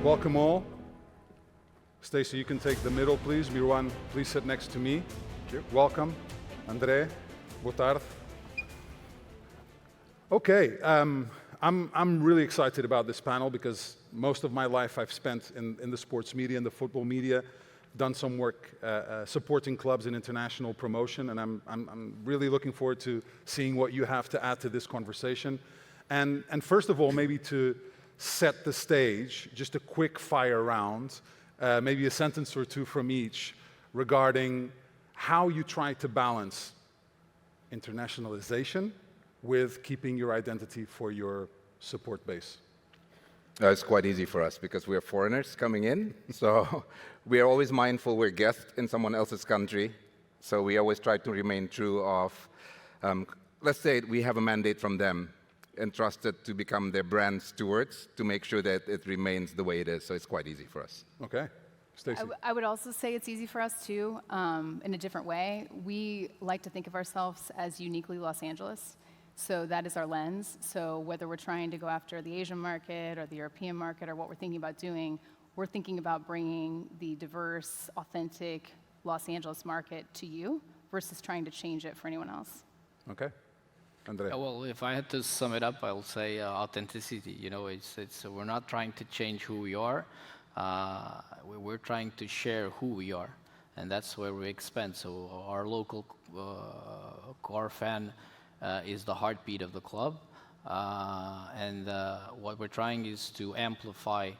Welcome all. Stacey, you can take the middle, please. Mirwan, please sit next to me. Welcome. André, boa tarde. Okay, I'm really excited about this panel because most of my life I've spent in the sports media, in the football media, done some work supporting clubs in international promotion, and I'm really looking forward to seeing what you have to add to this conversation. And first of all, maybe to set the stage, just a quick fire round, maybe a sentence or two from each regarding how you try to balance internationalization with keeping your identity for your support base. It's quite easy for us because we're foreigners coming in. So we are always mindful we're guests in someone else's country. So we always try to remain true of, let's say we have a mandate from them, entrusted to become their brand stewards to make sure that it remains the way it is. So it's quite easy for us. Okay. Stacey. I would also say it's easy for us too, in a different way. We like to think of ourselves as uniquely Los Angeles. So that is our lens. So whether we're trying to go after the Asian market or the European market or what we're thinking about doing, we're thinking about bringing the diverse, authentic Los Angeles market to you versus trying to change it for anyone else. Okay. André. Well, if I had to sum it up, I will say authenticity. You know, we're not trying to change who we are. We're trying to share who we are, and that's where we expand. So our local core fan is the heartbeat of the club, and what we're trying is to amplify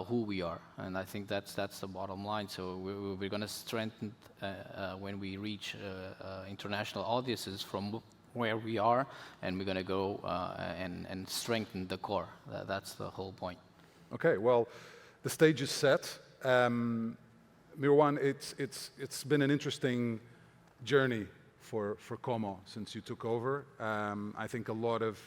who we are, and I think that's the bottom line. So we're going to strengthen when we reach international audiences from where we are, and we're going to go and strengthen the core. That's the whole point. Okay, well, the stage is set. Mirwan, it's been an interesting journey for Como since you took over. I think a lot of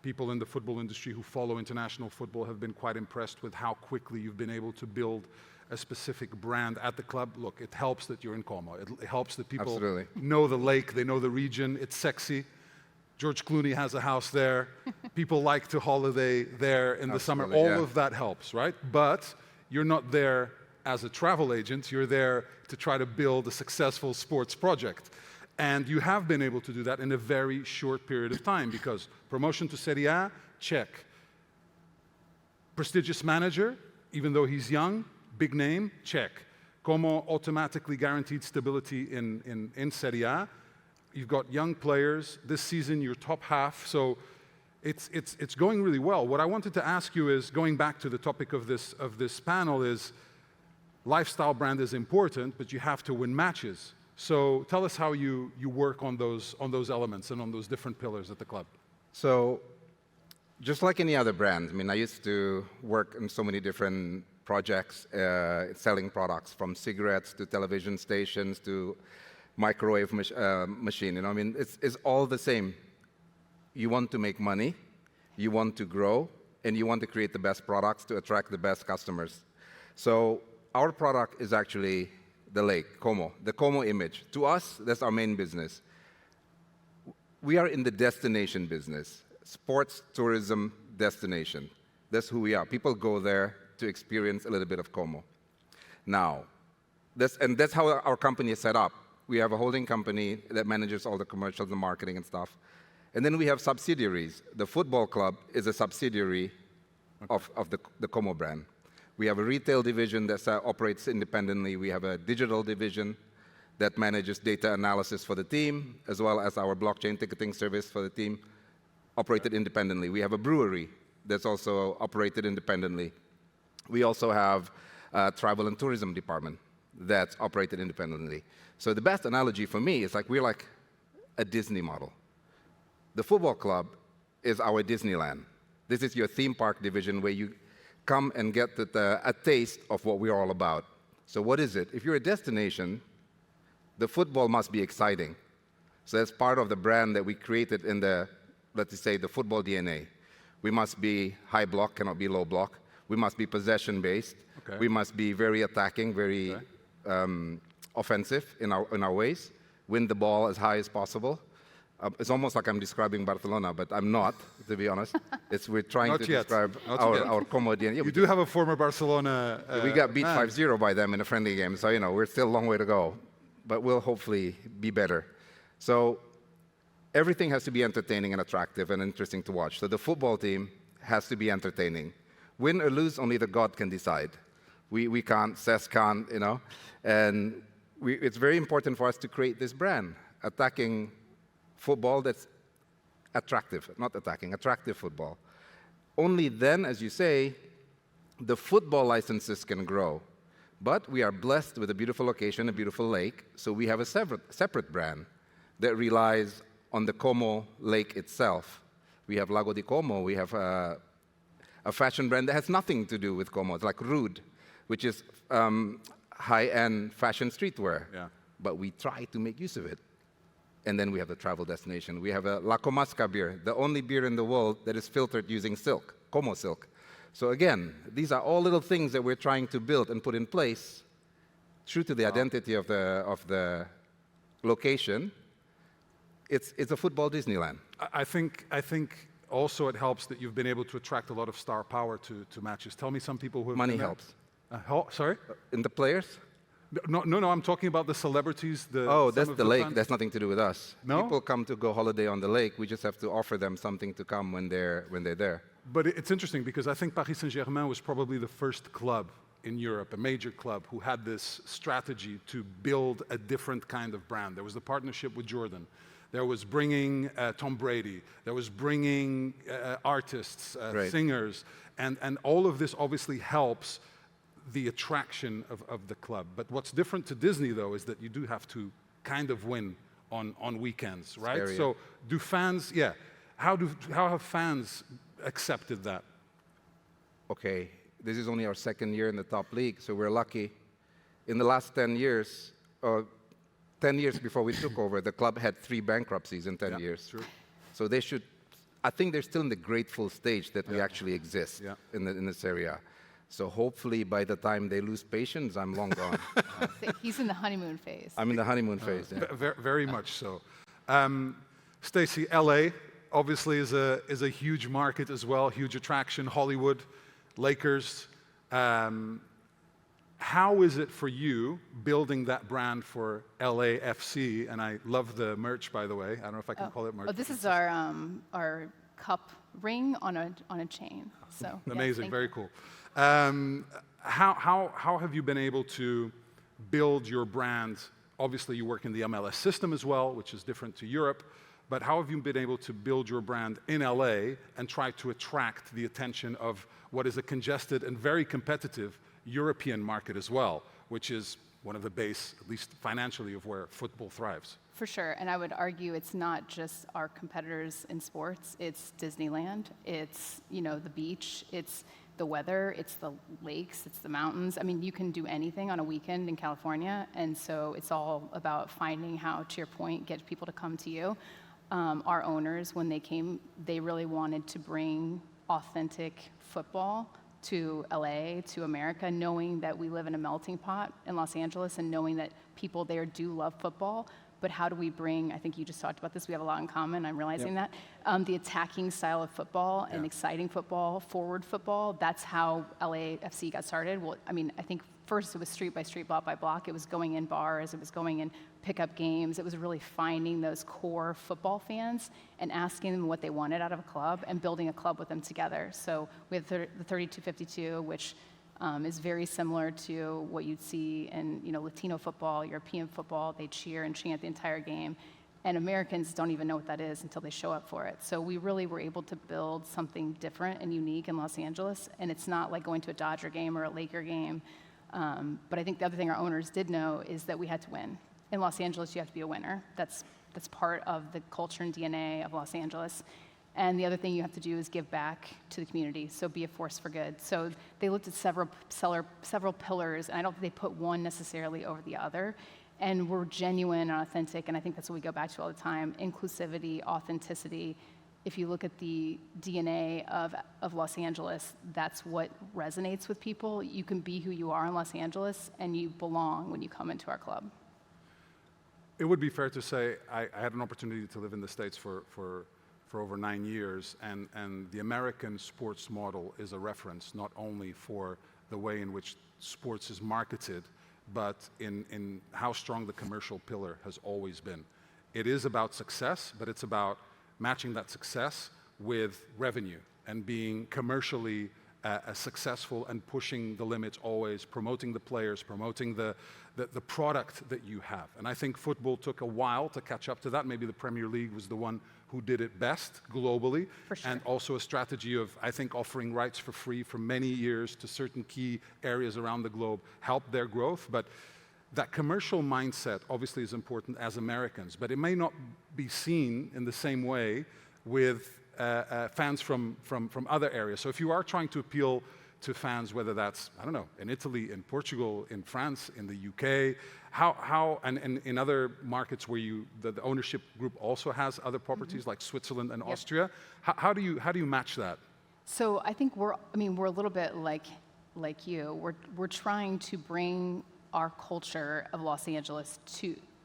people in the football industry who follow international football have been quite impressed with how quickly you've been able to build a specific brand at the club. Look, it helps that you're in Como. It helps that people Absolutely. know the lake, they know the region, it's sexy. George Clooney has a house there. People like to holiday there in the summer. All of that helps, right? But you're not there as a travel agent. You're there to try to build a successful sports project. And you have been able to do that in a very short period of time because promotion to Serie A, check. Prestigious manager, even though he's young, big name, check. Como automatically guaranteed stability in Serie A. You've got young players. This season, you're top half. So it's going really well. What I wanted to ask you is, going back to the topic of this panel, is lifestyle brand is important, but you have to win matches. So tell us how you work on those elements and on those different pillars at the club. So just like any other brand, I mean, I used to work in so many different projects, selling products from cigarettes to television stations to microwave machine. You know, I mean, it's all the same. You want to make money, you want to grow, and you want to create the best products to attract the best customers. So our product is actually the lake, Como, the Como image. To us, that's our main business. We are in the destination business, sports tourism destination. That's who we are. People go there to experience a little bit of Como. Now, that's how our company is set up. We have a holding company that manages all the commercials and marketing and stuff. And then we have subsidiaries. The football club is a subsidiary of the Como brand. We have a retail division that operates independently. We have a digital division that manages data analysis for the team, as well as our blockchain ticketing service for the team, operated independently. We have a brewery that's also operated independently. We also have a travel and tourism department that's operated independently. So the best analogy for me is like we're like a Disney model. The football club is our Disneyland. This is your theme park division where you come and get a taste of what we're all about. So what is it? If you're a destination, the football must be exciting. So that's part of the brand that we created in the, let's say, the football DNA. We must be high block, cannot be low block. We must be possession-based. Okay. We must be very attacking, very offensive in our ways. Win the ball as high as possible. It's almost like I'm describing Barcelona, but I'm not, to be honest. We're trying Not to yet. describe Not our, yet. our Como DNA. Yeah, You do have a former Barcelona. we got beat man. 5-0 by them in a friendly game, so we're still a long way to go. But we'll hopefully be better. So everything has to be entertaining and attractive and interesting to watch. So the football team has to be entertaining. Win or lose, only the God can decide. We can't, CES can't, And it's very important for us to create this brand, attacking football that's attractive, not attacking, attractive football. Only then, as you say, the football licenses can grow. But we are blessed with a beautiful location, a beautiful lake, so we have a separate brand that relies on the Como lake itself. We have Lago di Como, we have a fashion brand that has nothing to do with Como. It's like Rude, which is high-end fashion streetwear. Yeah. But we try to make use of it. And then we have the travel destination. We have a La Comasca beer, the only beer in the world that is filtered using silk, Como silk. So again, these are all little things that we're trying to build and put in place, true to the identity of the location. It's a football Disneyland. I think also it helps that you've been able to attract a lot of star power to matches. Tell me some people who have Money been there. helps. Sorry? In the players? No, I'm talking about the celebrities. Oh, that's some of the lake. fans. That's nothing to do with us. No? People come to go holiday on the lake. We just have to offer them something to come when they're there. But it's interesting because I think Paris Saint-Germain was probably the first club in Europe, a major club, who had this strategy to build a different kind of brand. There was the partnership with Jordan. There was bringing Tom Brady. There was bringing artists, Right. singers. And all of this obviously helps the attraction of the club. But what's different to Disney, though, is that you do have to kind of win on weekends, right? Scary, So do fans, how have fans accepted that? Okay, this is only our second year in the top league, so we're lucky. In the last 10 years, 10 years before we took over, the club had 3 bankruptcies in 10 years. True. So I think they're still in the grateful stage that we actually exist in this area. So hopefully by the time they lose patience, I'm long gone. He's in the honeymoon phase. I'm in the honeymoon phase. Yeah. Very much so. Stacey, LA obviously is a huge market as well, huge attraction. Hollywood, Lakers. How is it for you building that brand for LAFC? And I love the merch, by the way. I don't know if I can call it merch. Oh, this is our cup ring on a chain. So yeah, Amazing, thank very you. cool. How have you been able to build your brand? Obviously, you work in the MLS system as well, which is different to Europe. But how have you been able to build your brand in LA and try to attract the attention of what is a congested and very competitive European market as well, which is one of the base, at least financially, of where football thrives? For sure, and I would argue it's not just our competitors in sports. It's Disneyland, it's the beach, it's the weather, it's the lakes, it's the mountains. I mean, you can do anything on a weekend in California, and so it's all about finding how, to your point, get people to come to you. Our owners, when they came, they really wanted to bring authentic football to LA, to America, knowing that we live in a melting pot in Los Angeles and knowing that people there do love football. But how do we bring, I think you just talked about this, we have a lot in common, I'm realizing that, the attacking style of football and exciting football, forward football, that's how LAFC got started. Well, I mean, I think first it was street by street, block by block. It was going in bars, it was going in pickup games. It was really finding those core football fans and asking them what they wanted out of a club and building a club with them together. So we have the 3252, which is very similar to what you'd see in Latino football, European football. They cheer and chant the entire game. And Americans don't even know what that is until they show up for it. So we really were able to build something different and unique in Los Angeles. And it's not like going to a Dodger game or a Laker game. But I think the other thing our owners did know is that we had to win. In Los Angeles, you have to be a winner. That's part of the culture and DNA of Los Angeles. And the other thing you have to do is give back to the community, so be a force for good. So they looked at several pillars, and I don't think they put one necessarily over the other. And we're genuine and authentic, and I think that's what we go back to all the time: inclusivity, authenticity. If you look at the DNA of Los Angeles, that's what resonates with people. You can be who you are in Los Angeles, and you belong when you come into our club. It would be fair to say I had an opportunity to live in the States for over 9 years, and the American sports model is a reference not only for the way in which sports is marketed, but in how strong the commercial pillar has always been. It is about success, but it's about matching that success with revenue and being commercially successful and pushing the limits always, promoting the players, promoting the product that you have. And I think football took a while to catch up to that. Maybe the Premier League was the one who did it best globally. For sure. And also a strategy of, I think, offering rights for free for many years to certain key areas around the globe helped their growth. But that commercial mindset obviously is important as Americans, but it may not be seen in the same way with fans from other areas. So if you are trying to appeal to fans, whether that's, I don't know, in Italy, in Portugal, in France, in the UK, and in other markets where the ownership group also has other properties like Switzerland and Austria, how do you match that? So I think we're a little bit like you. We're trying to bring our culture of Los Angeles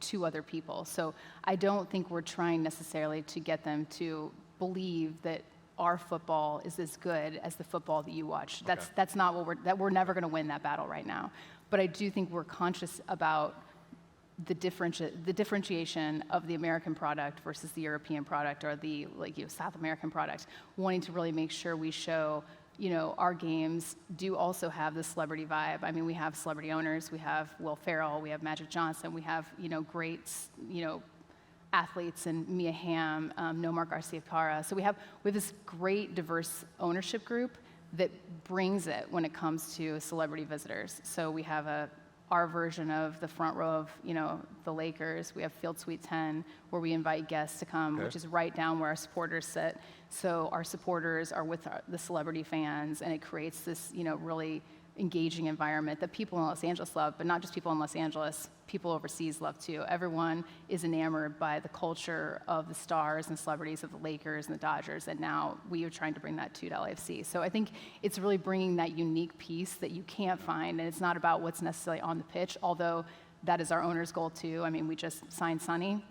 to other people. So I don't think we're trying necessarily to get them to believe that our football is as good as the football that you watch. That's not what we're never going to win that battle right now. But I do think we're conscious about the differentiation of the American product versus the European product or the South American product, wanting to really make sure we show, our games do also have the celebrity vibe. I mean, we have celebrity owners, we have Will Ferrell, we have Magic Johnson, we have, great, athletes and Mia Hamm, Nomar Garcia-Parra. So we have this great diverse ownership group that brings it when it comes to celebrity visitors. So we have our version of the front row of, the Lakers. We have Field Suite 10, where we invite guests to come, which is right down where our supporters sit. So our supporters are with the celebrity fans, and it creates this, really engaging environment that people in Los Angeles love, but not just people in Los Angeles, people overseas love too. Everyone is enamored by the culture of the stars and celebrities of the Lakers and the Dodgers, and now we are trying to bring that to LAFC. So I think it's really bringing that unique piece that you can't find, and it's not about what's necessarily on the pitch, although that is our owner's goal too. I mean, we just signed Sonny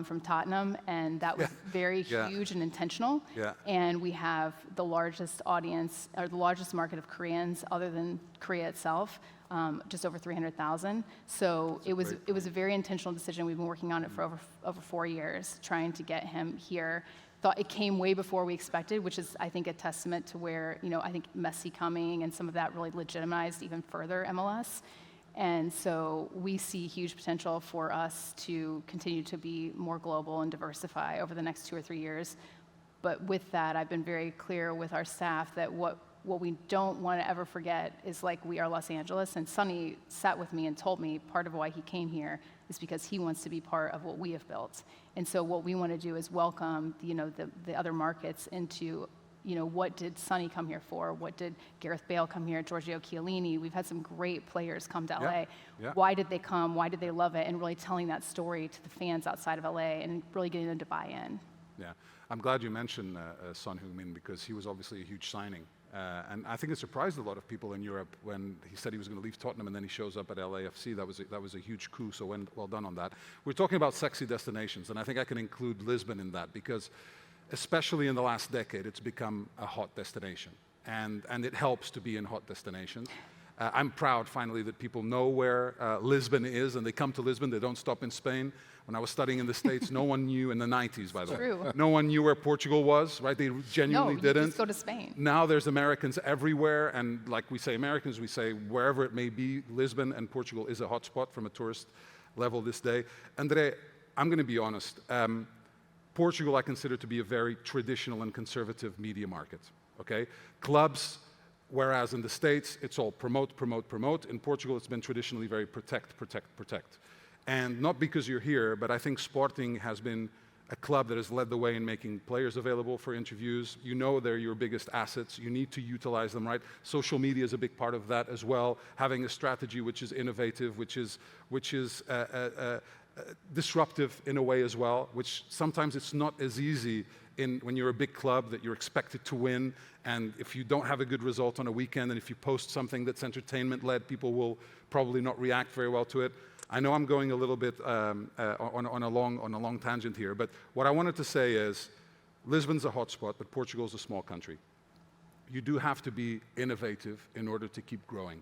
from Tottenham, and that was very huge and intentional. Yeah. And we have the largest audience, or the largest market of Koreans other than Korea itself, just over 300,000. So it was a very intentional decision. We've been working on it for over 4 years, trying to get him here. Thought it came way before we expected, which is, I think, a testament to where, I think Messi coming and some of that really legitimized even further MLS. And so we see huge potential for us to continue to be more global and diversify over the next 2 or 3 years. But with that, I've been very clear with our staff that what we don't want to ever forget is, we are Los Angeles. And Sonny sat with me and told me part of why he came here is because he wants to be part of what we have built. And so what we want to do is welcome, the other markets into, what did Sonny come here for? What did Gareth Bale come here? Giorgio Chiellini? We've had some great players come to LA. Yeah. Why did they come? Why did they love it? And really telling that story to the fans outside of LA and really getting them to buy in. Yeah, I'm glad you mentioned Son Heung-min, because he was obviously a huge signing. And I think it surprised a lot of people in Europe when he said he was going to leave Tottenham and then he shows up at LAFC. That was a huge coup, so well done on that. We're talking about sexy destinations, and I think I can include Lisbon in that, because especially in the last decade, it's become a hot destination. And it helps to be in hot destinations. I'm proud, finally, that people know where Lisbon is, and they come to Lisbon. They don't stop in Spain. When I was studying in the States, no one knew, in the 90s, by the way. No one knew where Portugal was, right? They genuinely didn't. No, just go to Spain. Now there's Americans everywhere, and like we say Americans, we say wherever it may be, Lisbon and Portugal is a hotspot from a tourist level this day. André, I'm going to be honest. Portugal I consider to be a very traditional and conservative media market, okay? Clubs, whereas in the States, it's all promote, promote, promote. In Portugal, it's been traditionally very protect, protect, protect. And not because you're here, but I think Sporting has been a club that has led the way in making players available for interviews. They're your biggest assets. You need to utilize them, right? Social media is a big part of that as well. Having a strategy which is innovative, which is disruptive in a way as well, which sometimes it's not as easy when you're a big club that you're expected to win, and if you don't have a good result on a weekend, and if you post something that's entertainment-led, people will probably not react very well to it. I know I'm going a little bit on a long tangent here, but what I wanted to say is, Lisbon's a hotspot, but Portugal's a small country. You do have to be innovative in order to keep growing.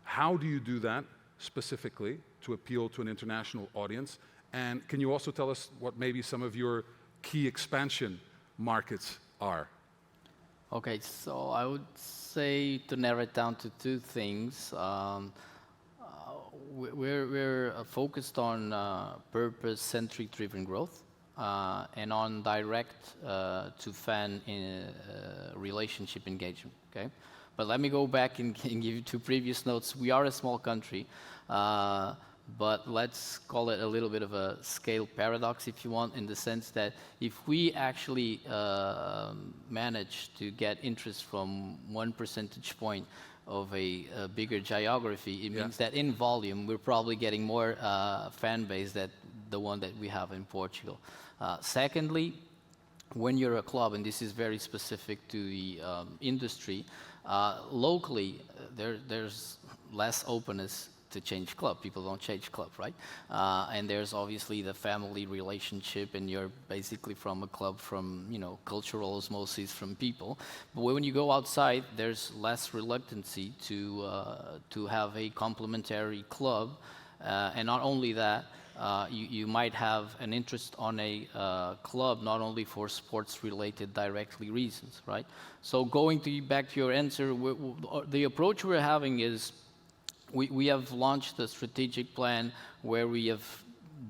How do you do that specifically to appeal to an international audience? And can you also tell us what maybe some of your key expansion markets are? Okay, so I would say to narrow it down to two things. We're focused on purpose-centric driven growth and on direct to fan relationship engagement. Okay, but let me go back and give you two previous notes. We are a small country, but let's call it a little bit of a scale paradox, if you want, in the sense that if we actually manage to get interest from 1 percentage point of a bigger geography, it means that in volume, we're probably getting more fan base than the one that we have in Portugal. Secondly, when you're a club, and this is very specific to the industry, locally, there's less openness to change club. People don't change club, right? And there's obviously the family relationship, and you're basically from a club from, cultural osmosis from people. But when you go outside, there's less reluctancy to have a complementary club. And not only that, you might have an interest on a club, not only for sports-related directly reasons, right? So going back to your answer, the approach we're having is we have launched a strategic plan where we have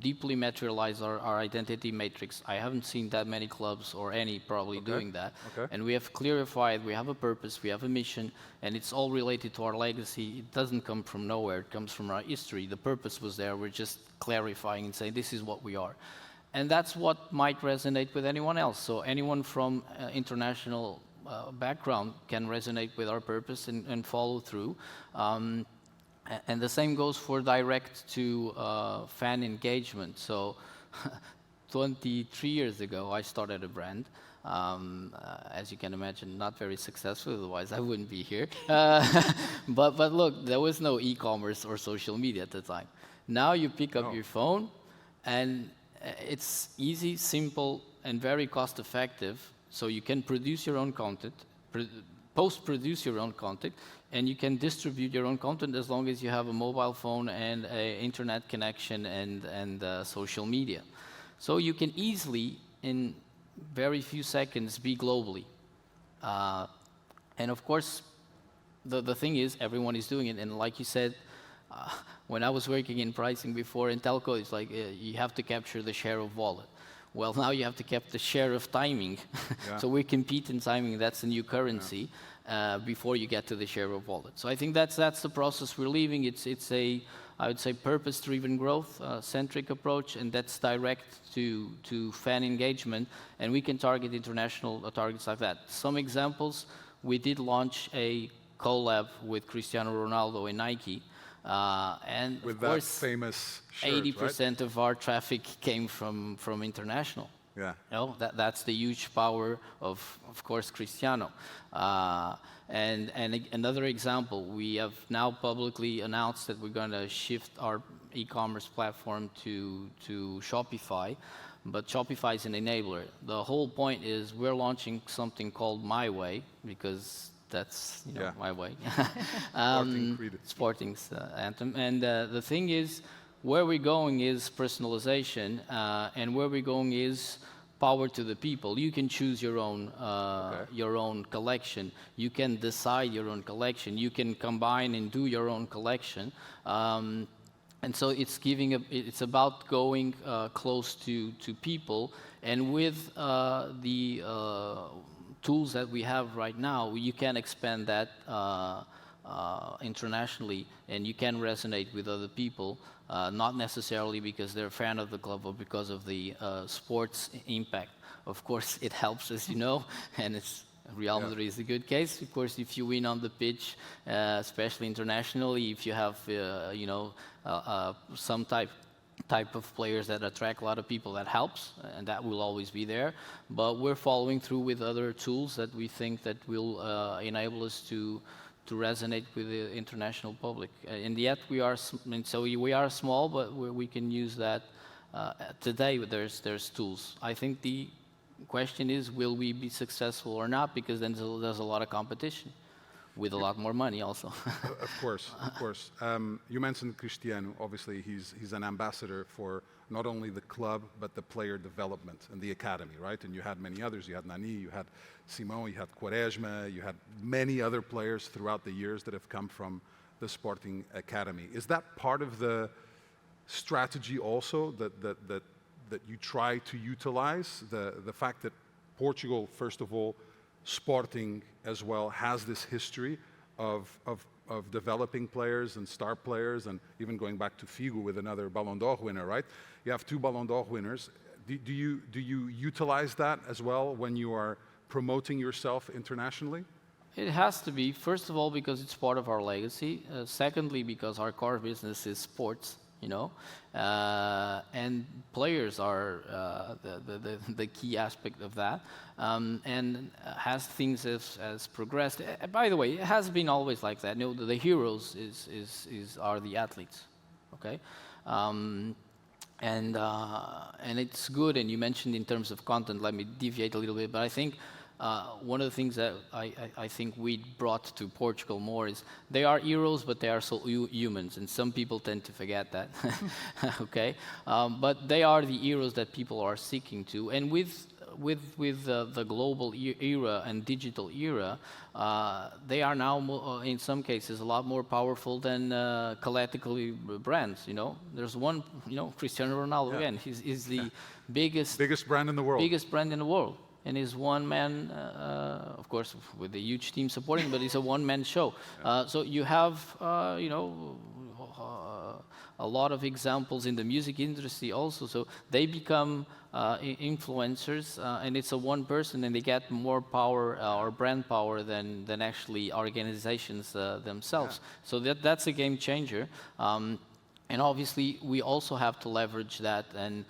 deeply materialized our identity matrix. I haven't seen that many clubs or any probably doing that. Okay. And we have clarified, we have a purpose, we have a mission, and it's all related to our legacy. It doesn't come from nowhere, it comes from our history. The purpose was there, we're just clarifying and saying this is what we are. And that's what might resonate with anyone else. So anyone from international background can resonate with our purpose and follow through. And the same goes for direct to fan engagement. So 23 years ago, I started a brand. As you can imagine, not very successful, otherwise I wouldn't be here. But look, there was no e-commerce or social media at the time. Now you pick up your phone, and it's easy, simple, and very cost effective. So you can produce your own content, post-produce your own content, and you can distribute your own content as long as you have a mobile phone and an internet connection and social media. So you can easily, in very few seconds, be globally. And of course, the thing is, everyone is doing it. And like you said, when I was working in pricing before in telco, it's like you have to capture the share of wallet. Well, now you have to capture the share of timing. So we compete in timing. That's a new currency before you get to the share of wallet. So I think that's the process we're leaving. It's a, I would say, purpose-driven growth centric approach, and that's direct to fan engagement. And we can target international targets like that. Some examples: we did launch a collab with Cristiano Ronaldo and Nike. And with of that course, famous shirt, 80% right? of our traffic came from international. Yeah. That's the huge power of course, Cristiano. And another example, we have now publicly announced that we're going to shift our e-commerce platform to Shopify. But Shopify is an enabler. The whole point is we're launching something called My Way, because that's my way. Sporting's anthem. And the thing is, where we're going is personalization, and where we're going is power to the people. You can choose your own collection. You can decide your own collection. You can combine and do your own collection. And so it's about going close to people, and with the tools that we have right now, you can expand that internationally, and you can resonate with other people, not necessarily because they're a fan of the club or because of the sports impact. Of course, it helps, as you know, and Real Madrid is a good case. Of course, if you win on the pitch, especially internationally, if you have some type of players that attract a lot of people, that helps, and that will always be there. But we're following through with other tools that we think that will enable us to resonate with the international public. And yet we are, we are small, but we can use that. Today there's tools. I think the question is, will we be successful or not? Because then there's a lot of competition with a lot more money also. Of course, of course. You mentioned Cristiano. Obviously, he's an ambassador for not only the club, but the player development and the academy, right? And you had many others. You had Nani, you had Simão, you had Quaresma, you had many other players throughout the years that have come from the Sporting Academy. Is that part of the strategy also that you try to utilize? The fact that Portugal, first of all, Sporting as well, has this history of developing players and star players, and even going back to Figo with another Ballon d'Or winner, right? You have 2 Ballon d'Or winners. Do you utilize that as well when you are promoting yourself internationally? It has to be, first of all, because it's part of our legacy. Secondly, because our core business is sports, you know, and players are the key aspect of that. And as things has progressed, by the way, it has been always like that. You know, the heroes are the athletes, okay? And it's good. And you mentioned in terms of content, let me deviate a little bit, but I think one of the things that I think we brought to Portugal more is they are heroes, but they are so humans, and some people tend to forget that. Okay, but they are the heroes that people are seeking to, and with the global era and digital era, they are now in some cases a lot more powerful than collectively brands. You know, there's one. You know, Cristiano Ronaldo again. He's the biggest brand in the world. Biggest brand in the world. And he's one man, of course, with a huge team supporting, but it's a one-man show. So you have, you know, a lot of examples in the music industry also. So they become influencers, and it's a one person, and they get more power or brand power than actually organizations themselves. Yeah. So that's a game changer. And obviously, we also have to leverage that. And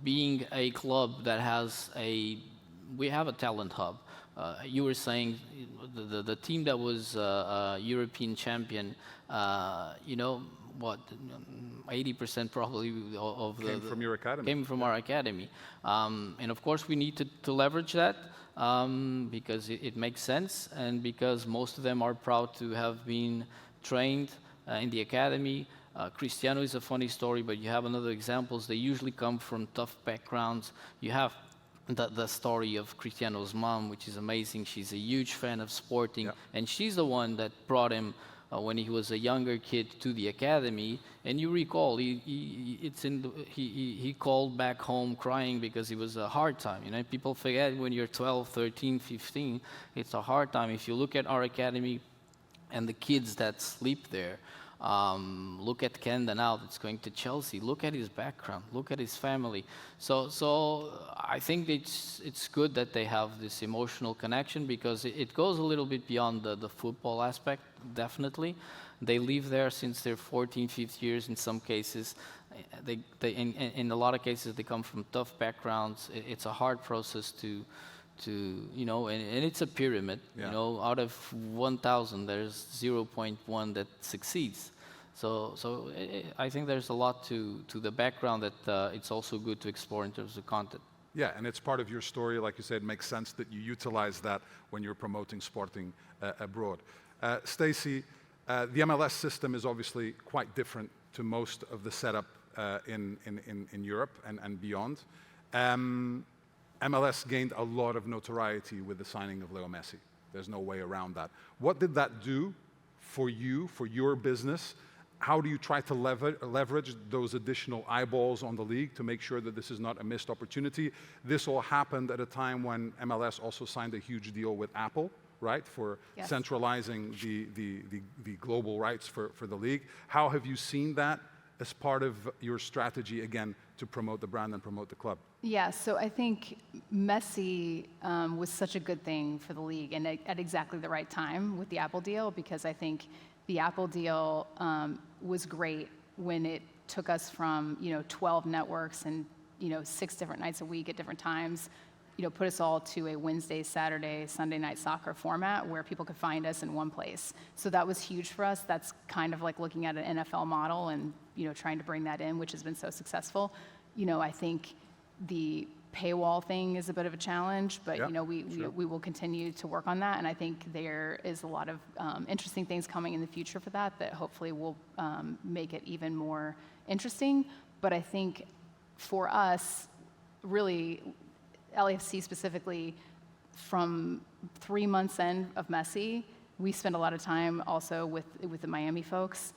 being a club that has we have a talent hub. You were saying the team that was European champion, you know, what, 80% probably of came from your academy. Came from our academy. And of course, we need to leverage that because it makes sense, and because most of them are proud to have been trained in the academy. Cristiano is a funny story, but you have another examples. They usually come from tough backgrounds. You have the story of Cristiano's mom, which is amazing. She's a huge fan of Sporting, and she's the one that brought him when he was a younger kid to the academy. And you recall, he called back home crying because it was a hard time. You know, people forget when you're 12, 13, 15, it's a hard time. If you look at our academy and the kids that sleep there, look at Kenda now that's going to Chelsea. Look at his background. Look at his family. So I think it's good that they have this emotional connection, because it goes a little bit beyond the football aspect. Definitely, they live there since their 14th, 15th years. In some cases, in a lot of cases, they come from tough backgrounds. It's a hard process to you know, and it's a pyramid. You know, out of 1,000, there's 0.1 that succeeds. So I think there's a lot to the background that it's also good to explore in terms of content. Yeah, and it's part of your story. Like you said, it makes sense that you utilize that when you're promoting Sporting abroad. Stacey, the MLS system is obviously quite different to most of the setup in Europe and beyond. MLS gained a lot of notoriety with the signing of Leo Messi. There's no way around that. What did that do for you, for your business? How do you try to leverage those additional eyeballs on the league to make sure that this is not a missed opportunity? This all happened at a time when MLS also signed a huge deal with Apple, right, for centralizing the global rights for the league. How have you seen that as part of your strategy, again, to promote the brand and promote the club? Yeah, so I think Messi was such a good thing for the league, and at exactly the right time with the Apple deal, because I think the Apple deal was great when it took us from 12 networks and 6 different nights a week at different times put us all to a Wednesday, Saturday, Sunday night soccer format where people could find us in one place. So that was huge for us. That's kind of like looking at an NFL model and, trying to bring that in, which has been so successful. I think the paywall thing is a bit of a challenge, but we will continue to work on that. And I think there is a lot of interesting things coming in the future for that hopefully will make it even more interesting. But I think for us, really, LAFC specifically, from 3 months in of Messi, we spend a lot of time also with the Miami folks.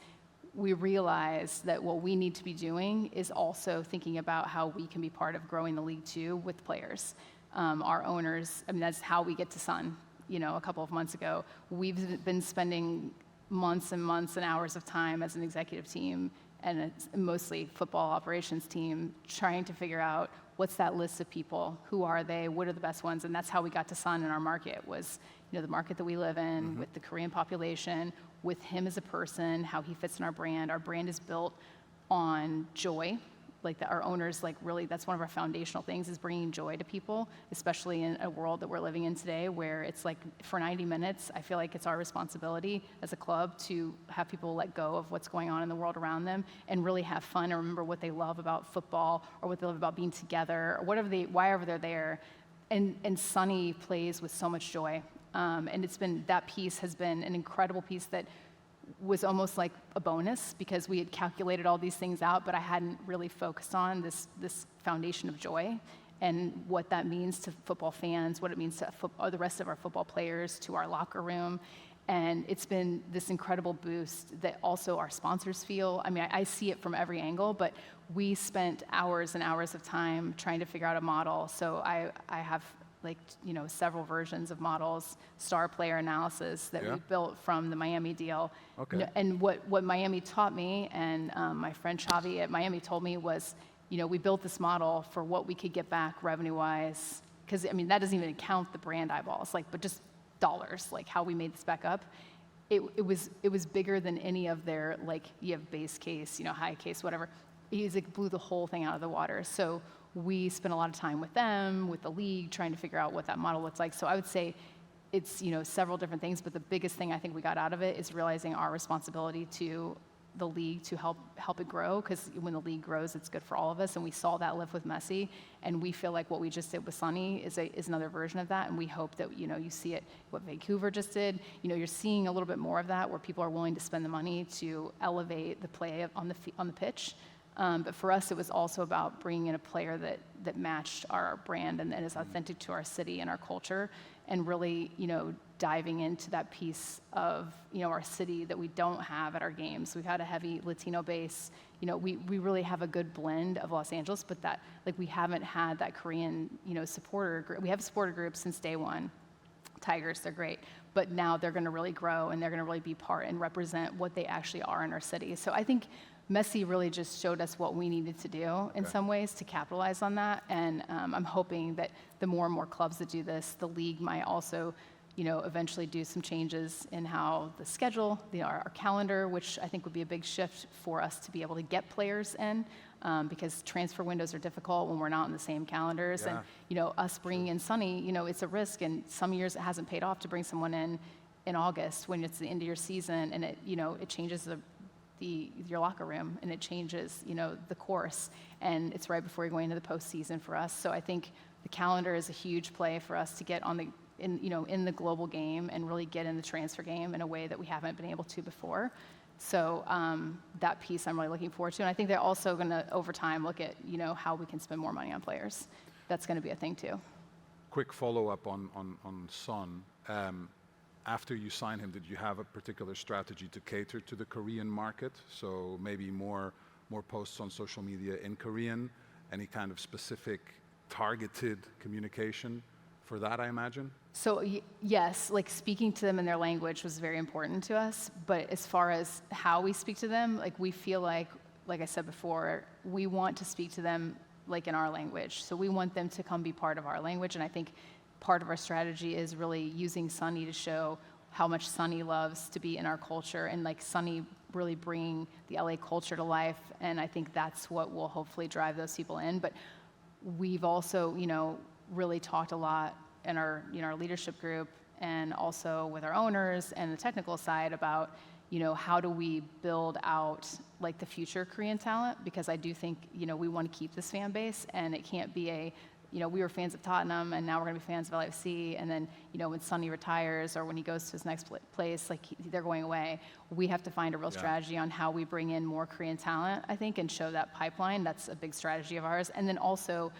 We realize that what we need to be doing is also thinking about how we can be part of growing the league too with players. Our owners, that's how we get to Sun. A couple of months ago, we've been spending months and months and hours of time as an executive team and a mostly football operations team trying to figure out what's that list of people, who are they, what are the best ones, and that's how we got to Sun in our market was, the market that we live in with the Korean population, with him as a person, how he fits in our brand. Our brand is built on joy. Our owners, really, that's one of our foundational things is bringing joy to people, especially in a world that we're living in today where it's for 90 minutes, I feel like it's our responsibility as a club to have people let go of what's going on in the world around them and really have fun and remember what they love about football or what they love about being together or why they're there. And Sonny plays with so much joy. And that piece has been an incredible piece that was almost like a bonus because we had calculated all these things out, but I hadn't really focused on this foundation of joy and what that means to football fans, what it means to the rest of our football players, to our locker room. And it's been this incredible boost that also our sponsors feel. I see it from every angle, but we spent hours and hours of time trying to figure out a model. So I have several versions of models, star player analysis that we built from the Miami deal. Okay. And what Miami taught me and my friend Xavi at Miami told me was, we built this model for what we could get back revenue-wise, because that doesn't even count the brand eyeballs, but just dollars, how we made this back up. It was bigger than any of their you have base case, high case, whatever. He's blew the whole thing out of the water. So we spent a lot of time with them, with the league, trying to figure out what that model looks like. So I would say it's several different things, but the biggest thing I think we got out of it is realizing our responsibility to the league to help it grow, because when the league grows, it's good for all of us, and we saw that live with Messi, and we feel like what we just did with Sonny is another version of that, and we hope that you see it, what Vancouver just did. You're seeing a little bit more of that, where people are willing to spend the money to elevate the play on the pitch. But for us, it was also about bringing in a player that matched our brand and is authentic to our city and our culture, and really, diving into that piece of, our city that we don't have at our games. We've had a heavy Latino base. We really have a good blend of Los Angeles, but that, we haven't had that Korean, supporter group. We have a supporter group since day one. Tigers, they're great. But now they're going to really grow, and they're going to really be part and represent what they actually are in our city. So I think Messi really just showed us what we needed to do in some ways to capitalize on that. And I'm hoping that the more and more clubs that do this, the league might also, eventually do some changes in how the schedule, our calendar, which I think would be a big shift for us to be able to get players in, because transfer windows are difficult when we're not on the same calendars. Yeah. And, us bringing in Sonny, it's a risk. And some years it hasn't paid off to bring someone in August when it's the end of your season, and it changes your locker room, and it changes, the course, and it's right before you're going into the postseason for us. So I think the calendar is a huge play for us to get in the global game and really get in the transfer game in a way that we haven't been able to before. So that piece I'm really looking forward to, and I think they're also going to over time look at how we can spend more money on players. That's going to be a thing too. Quick follow-up on Son. After you signed him, did you have a particular strategy to cater to the Korean market? So maybe more posts on social media in Korean, any kind of specific targeted communication for that, I imagine? So yes, speaking to them in their language was very important to us. But as far as how we speak to them, we feel like I said before, we want to speak to them in our language. So we want them to come be part of our language, and I think part of our strategy is really using Sonny to show how much Sonny loves to be in our culture, and Sonny really bringing the LA culture to life. And I think that's what will hopefully drive those people in. But we've also, really talked a lot in our, our leadership group and also with our owners and the technical side about, how do we build out like the future Korean talent? Because I do think, we want to keep this fan base, and it can't be we were fans of Tottenham, and now we're going to be fans of LAFC, and then, when Sonny retires or when he goes to his next place, like they're going away, we have to find a real strategy on how we bring in more Korean talent, I think, and show that pipeline. That's a big strategy of ours. And then also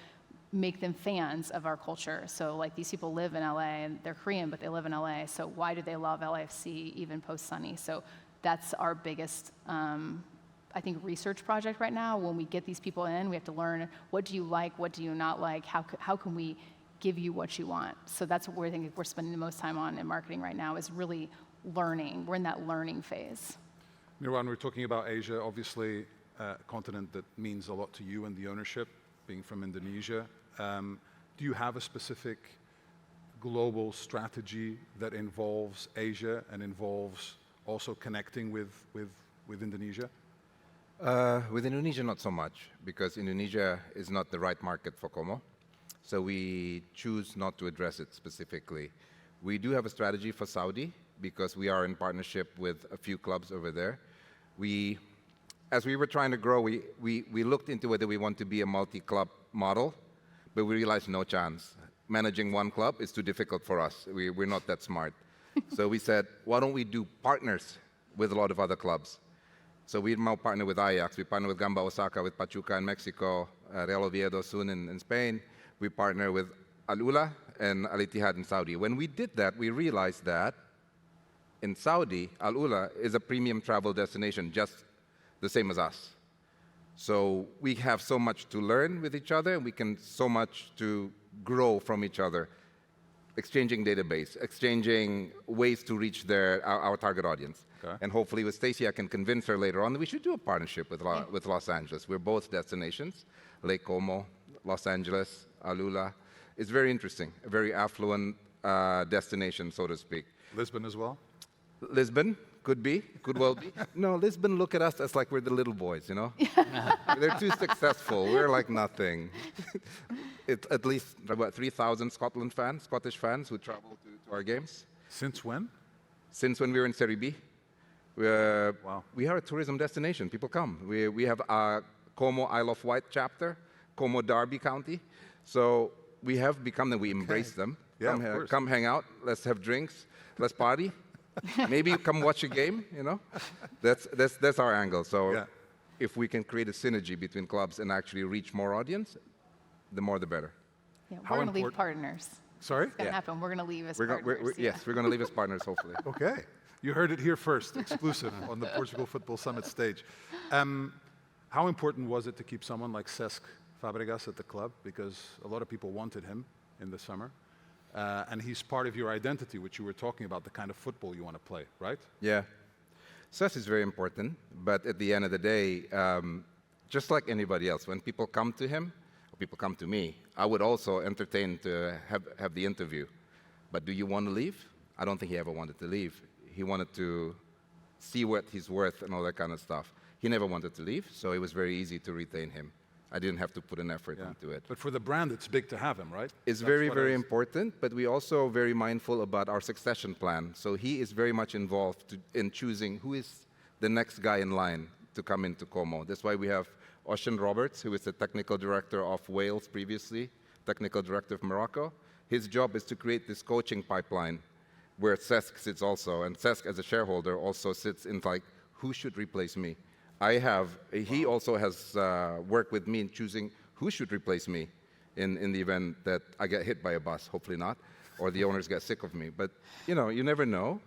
make them fans of our culture. So like these people live in LA and they're Korean, but they live in LA. So why do they love LAFC even post Sonny? So that's our biggest, I think, research project right now. When we get these people in, we have to learn, what do you like, what do you not like, how can we give you what you want? So that's what we're thinking we're spending the most time on in marketing right now, is really learning. We're in that learning phase. Mirwan, we're talking about Asia, obviously a continent that means a lot to you and the ownership, being from Indonesia. Do you have a specific global strategy that involves Asia and involves also connecting with Indonesia? With Indonesia, not so much, because Indonesia is not the right market for Como. So we choose not to address it specifically. We do have a strategy for Saudi, because we are in partnership with a few clubs over there. As we were trying to grow, we looked into whether we want to be a multi-club model, but we realized no chance. Managing one club is too difficult for us. We're not that smart. So we said, why don't we do partners with a lot of other clubs? So we now partner with Ajax, we partner with Gamba Osaka, with Pachuca in Mexico, Real Oviedo soon in Spain. We partner with Al Ula and Al Ittihad in Saudi. When we did that, we realized that in Saudi, Al Ula is a premium travel destination, just the same as us. So we have so much to learn with each other, and we can so much to grow from each other, exchanging database, exchanging ways to reach our target audience. Okay. And hopefully with Stacey, I can convince her later on that we should do a partnership with Los Angeles. We're both destinations, Lake Como, Los Angeles, Al Ula. It's very interesting, a very affluent destination, so to speak. Lisbon as well? Lisbon, could well be. No, Lisbon look at us as like we're the little boys, They're too successful. We're like nothing. It's at least about 3,000 Scottish fans who travel to our games. Since when? Since when we were in Serie B. Wow. We are a tourism destination. People come. We have a Como Isle of Wight chapter, Como Derby County. So we have become that. We embrace them. Yeah, Come hang out. Let's have drinks. Let's party. Maybe come watch a game. That's our angle. So if we can create a synergy between clubs and actually reach more audience, the more the better. Yeah, we're going to leave partners. Sorry? It's going to happen. We're going to leave as partners. Yes, we're going to leave as partners, hopefully. Okay. You heard it here first, exclusive on the Portugal Football Summit stage. How important was it to keep someone like Cesc Fabregas at the club? Because a lot of people wanted him in the summer. And he's part of your identity, which you were talking about, the kind of football you want to play, right? Yeah. Cesc is very important, but at the end of the day, just like anybody else, when people come to him, or people come to me, I would also entertain to have the interview. But do you want to leave? I don't think he ever wanted to leave. He wanted to see what he's worth and all that kind of stuff. He never wanted to leave, so it was very easy to retain him. I didn't have to put an effort into it. But for the brand, it's big to have him, right? It's very, very important, but we're also very mindful about our succession plan. So he is very much involved in choosing who is the next guy in line to come into Como. That's why we have Ocean Roberts, who is the technical director of Wales previously, technical director of Morocco. His job is to create this coaching pipeline where Cesc sits also. And Cesc, as a shareholder, also sits in like, who should replace me? He also has worked with me in choosing who should replace me in the event that I get hit by a bus, hopefully not, or the owners get sick of me. But, you never know.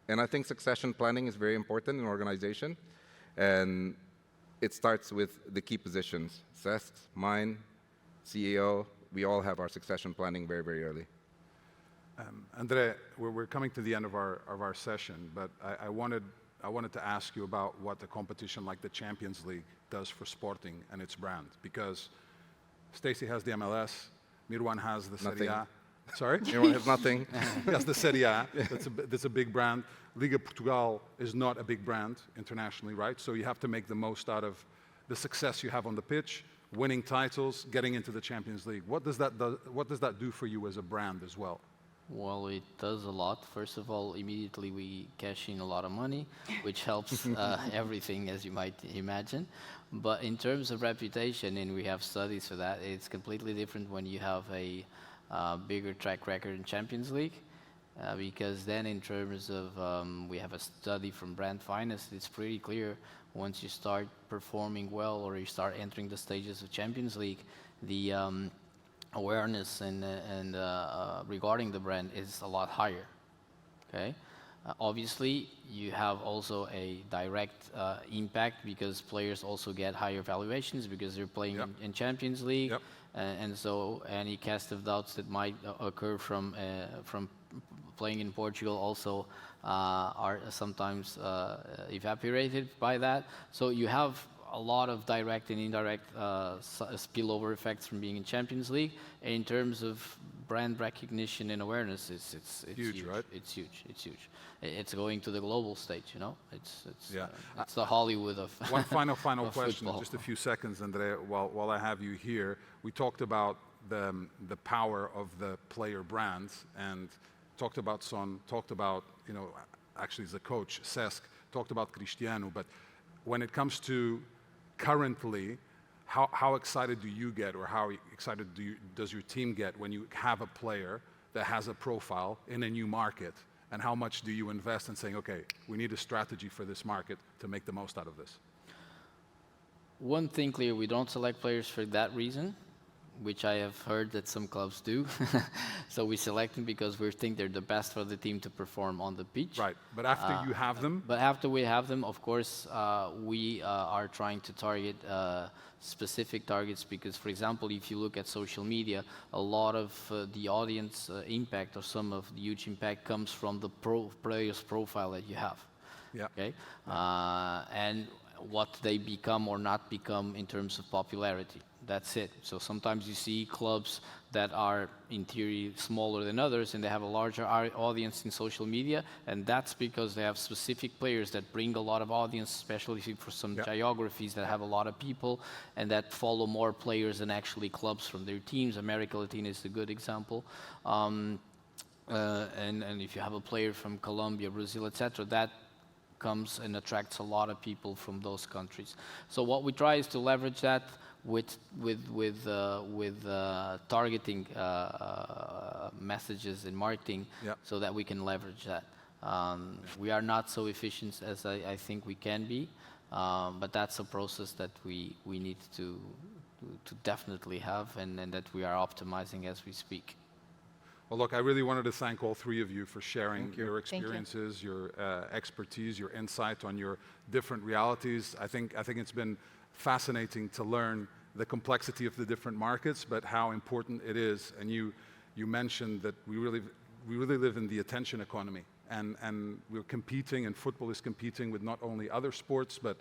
And I think succession planning is very important in an organization. And it starts with the key positions. Cesc, mine, CEO, we all have our succession planning very, very early. André, we're coming to the end of our session, but I wanted to ask you about what a competition like the Champions League does for Sporting and its brand. Because Stacey has the MLS, Mirwan has the Serie A. Sorry? Mirwan has nothing. He has the Serie A. That's a big brand. Liga Portugal is not a big brand internationally, right? So you have to make the most out of the success you have on the pitch winning titles, getting into the Champions League. What does that do for you as a brand as well? Well, it does a lot. First of all, immediately we cash in a lot of money, which helps everything, as you might imagine. But in terms of reputation, and we have studies for that, it's completely different when you have a bigger track record in Champions League. Because then in terms of, we have a study from Brand Finance, it's pretty clear once you start performing well or you start entering the stages of Champions League, the awareness and regarding the brand is a lot higher, okay? Obviously, you have also a direct impact because players also get higher valuations because they're playing in Champions League. Yep. And so any cast of doubts that might occur from playing in Portugal also are sometimes evaporated by that. So you have a lot of direct and indirect spillover effects from being in Champions League. And in terms of brand recognition and awareness, it's huge, right? It's huge. It's huge. It's going to the global stage, you know. It's Yeah. the Hollywood of One final of question, football. just a few seconds, André, while I have you here. We talked about the power of the player brands and talked about Son, talked about, you know, actually as a coach, Cesc, talked about Cristiano, but when it comes to currently, how excited do you get, or how excited does your team get when you have a player that has a profile in a new market, and how much do you invest in saying, okay, we need a strategy for this market to make the most out of this? One thing clear, we don't select players for that reason, which I have heard that some clubs do. So we select them because we think they're the best for the team to perform on the pitch. Right, but after you have them? But after we have them, of course, we are trying to target specific targets because, for example, if you look at social media, a lot of the audience impact or some of the huge impact comes from the player's profile that you have. Yeah. Okay? And what they become or not become in terms of popularity. That's it. So sometimes you see clubs that are in theory smaller than others and they have a larger audience in social media, and that's because they have specific players that bring a lot of audience, especially for some geographies that have a lot of people and that follow more players than actually clubs from their teams. America Latina is a good example. And if you have a player from Colombia, Brazil, etc., that comes and attracts a lot of people from those countries. So what we try is to leverage that with targeting messages and marketing, so that we can leverage that. We are not so efficient as I think we can be, but that's a process that we need to definitely have, and that we are optimizing as we speak. Well, look, I really wanted to thank all three of you for sharing your Thank you. experiences, your expertise, your insight on your different realities. I think it's been fascinating to learn the complexity of the different markets, but how important it is. And you mentioned that we really live in the attention economy, and we're competing, and football is competing with not only other sports, but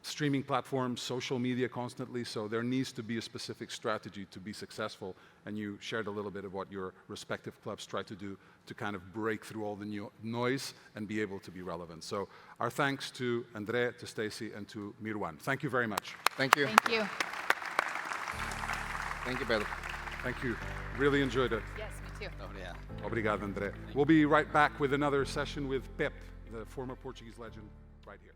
streaming platforms, social media constantly, so there needs to be a specific strategy to be successful, and you shared a little bit of what your respective clubs try to do to kind of break through all the noise and be able to be relevant. So our thanks to André, to Stacey, and to Mirwan. Thank you very much. Thank you. Thank you. Thank you, Pedro. Thank you. Really enjoyed it. Yes, me too. Obrigado, André. We'll be right back with another session with Pep, the former Portuguese legend, right here.